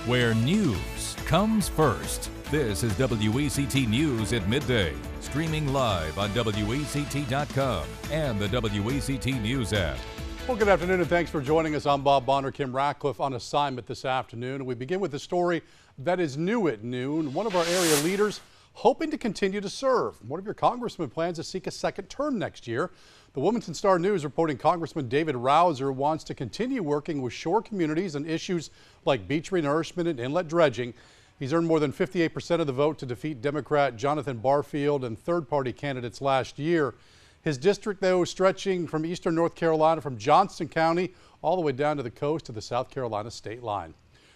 where news comes first. This is WECT News at Midday, streaming live on WECT.com and the WECT News app. Well, good afternoon and thanks for joining us. I'm Bob Bonner. Kim Ratcliffe on assignment this afternoon. We begin with a story that is new at noon. One of our area leaders hoping to continue to serve. One of your congressmen plans to seek a second term next year. The Wilmington Star News reporting Congressman David Rouser wants to continue working with shore communities on issues like beach renourishment and inlet dredging. He's earned more than 58% of the vote to defeat Democrat Jonathan Barfield and third-party candidates last year. His district, though, stretching from eastern North Carolina, from Johnston County all the way down to the coast to the South Carolina state line.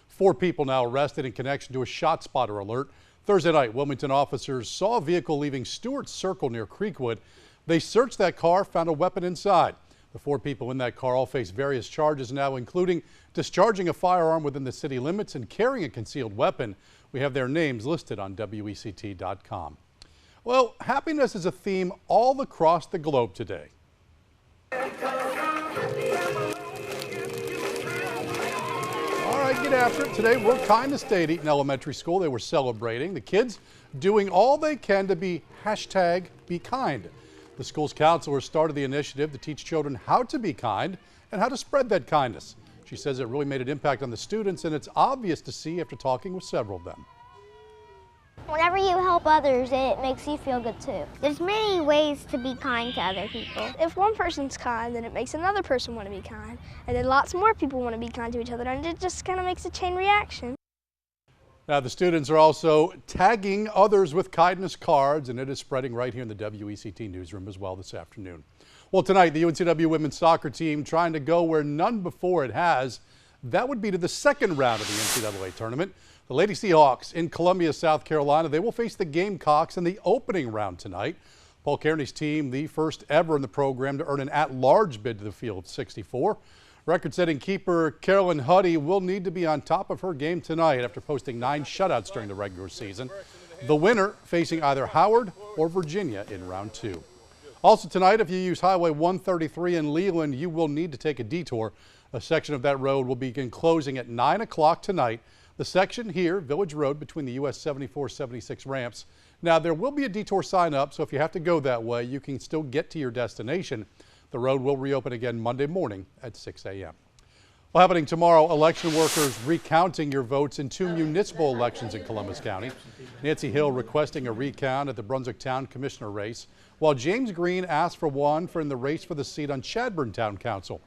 4 people now arrested in connection to a shot spotter alert. Thursday night, Wilmington officers saw a vehicle leaving Stewart's Circle near Creekwood. They searched that car, found a weapon inside. The 4 people in that car all face various charges now, including discharging a firearm within the city limits and carrying a concealed weapon. We have their names listed on WECT.com. Well, happiness is a theme all across the globe today. All right, get after it. Today, World Kindness Day at Eaton Elementary School. They were celebrating. The kids doing all they can to be #BeKind. The school's counselor started the initiative to teach children how to be kind and how to spread that kindness. She says it really made an impact on the students, and it's obvious to see after talking with several of them. Whenever you help others, it makes you feel good too. There's many ways to be kind to other people. If one person's kind, then it makes another person want to be kind. And then lots more people want to be kind to each other, and it just kind of makes a chain reaction. Now, the students are also tagging others with kindness cards, and it is spreading right here in the WECT newsroom as well this afternoon. Well, tonight, the UNCW women's soccer team trying to go where none before it has. That would be to the second round of the NCAA tournament. The Lady Seahawks in Columbia, South Carolina, they will face the Gamecocks in the opening round tonight. Paul Kearney's team, the first ever in the program to earn an at-large bid to the Field 64. Record-setting keeper Carolyn Huddy will need to be on top of her game tonight after posting 9 shutouts during the regular season. The winner facing either Howard or Virginia in round 2. Also tonight, if you use Highway 133 in Leland, you will need to take a detour. A section of that road will begin closing at 9 o'clock tonight. The section here, Village Road, between the US 74-76 ramps. Now, there will be a detour sign up, so if you have to go that way, you can still get to your destination. The road will reopen again Monday morning at 6 a.m. Well, happening tomorrow, election workers recounting your votes in 2 municipal elections in Columbus County. Nancy Hill requesting a recount at the Brunswick Town Commissioner race, while James Green asked for one in the race for the seat on Chadbourn Town Council.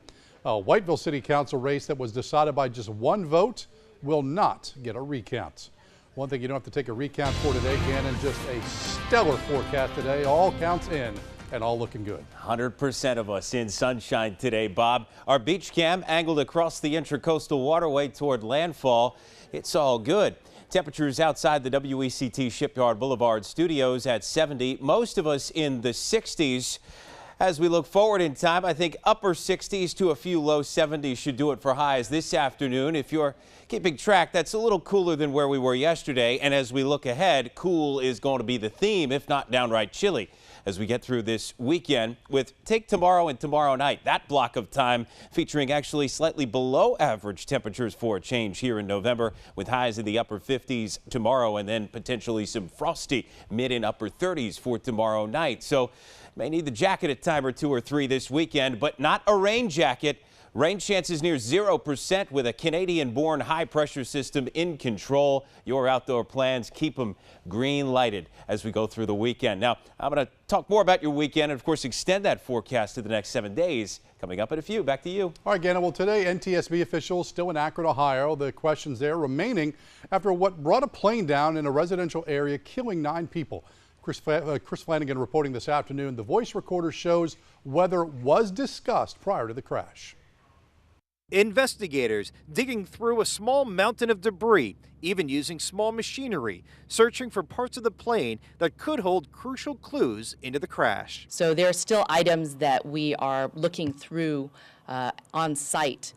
A Whiteville City Council race that was decided by just 1 vote will not get a recount. One thing you don't have to take a recount for today, Gannon, just a stellar forecast today. All counts in and all looking good. 100% of us in sunshine today, Bob. Our beach cam angled across the Intracoastal Waterway toward landfall. It's all good. Temperatures outside the WECT Shipyard Boulevard studios at 70. Most of us in the 60s. As we look forward in time, I think upper 60s to a few low 70s should do it for highs this afternoon. If you're keeping track, that's a little cooler than where we were yesterday. And as we look ahead, cool is going to be the theme, if not downright chilly, as we get through this weekend with take tomorrow and tomorrow night. That block of time featuring actually slightly below average temperatures for a change here in November, with highs in the upper 50s tomorrow and then potentially some frosty mid and upper 30s for tomorrow night. So may need the jacket a time or 2 or 3 this weekend, but not a rain jacket. Rain chances near 0% with a Canadian-born high-pressure system in control. Your outdoor plans, keep them green lighted as we go through the weekend. Now, I'm going to talk more about your weekend and, of course, extend that forecast to the next 7 days. Coming up in a few. Back to you. All right, Gannon. Well, today, NTSB officials still in Akron, Ohio. The questions there remaining after what brought a plane down in a residential area, killing 9 people. Chris Flanagan reporting this afternoon. The voice recorder shows weather was discussed prior to the crash. Investigators digging through a small mountain of debris, even using small machinery, searching for parts of the plane that could hold crucial clues into the crash. So there are still items that we are looking through on site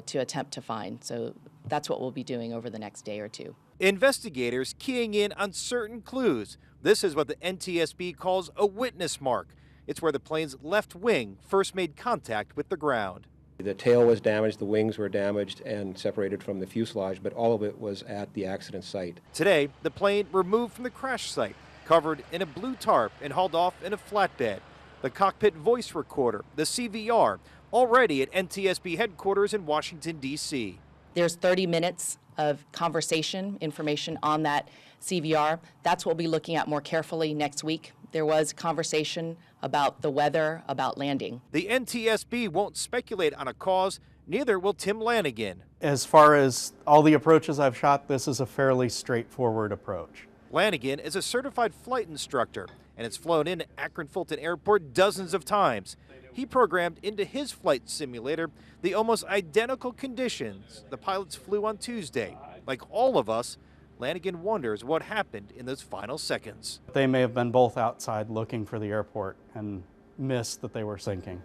to attempt to find. So that's what we'll be doing over the next day or 2. Investigators keying in on certain clues. This is what the NTSB calls a witness mark. It's where the plane's left wing first made contact with the ground. The tail was damaged, the wings were damaged and separated from the fuselage, but all of it was at the accident site. Today, the plane removed from the crash site, covered in a blue tarp and hauled off in a flatbed. The cockpit voice recorder, the CVR, already at NTSB headquarters in Washington, D.C. There's 30 minutes of conversation information on that CVR. That's what we'll be looking at more carefully next week. There was conversation about the weather, about landing. The NTSB won't speculate on a cause, neither will Tim Lanigan. As far as all the approaches I've shot, this is a fairly straightforward approach. Lanigan is a certified flight instructor and has flown into Akron-Fulton Airport dozens of times. He programmed into his flight simulator the almost identical conditions the pilots flew on Tuesday. Like all of us, Lanigan wonders what happened in those final seconds. They may have been both outside looking for the airport and missed that they were sinking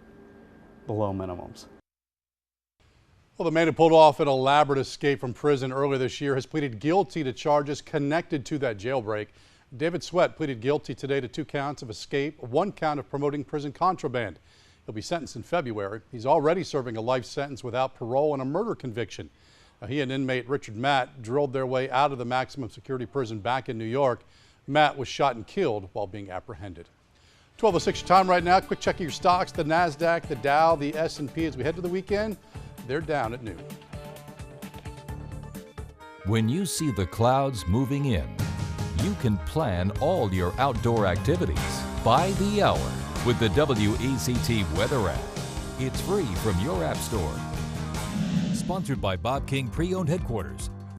below minimums. Well, the man who pulled off an elaborate escape from prison earlier this year has pleaded guilty to charges connected to that jailbreak. David Sweat pleaded guilty today to 2 counts of escape, 1 count of promoting prison contraband. He'll be sentenced in February. He's already serving a life sentence without parole and a murder conviction. He and inmate Richard Matt drilled their way out of the maximum security prison back in New York. Matt was shot and killed while being apprehended. 12:06 time right now. Quick check of your stocks. The NASDAQ, the Dow, the S&P as we head to the weekend. They're down at noon. When you see the clouds moving in, you can plan all your outdoor activities by the hour with the WECT weather app. It's free from your app store. Sponsored by Bob King Pre-Owned Headquarters.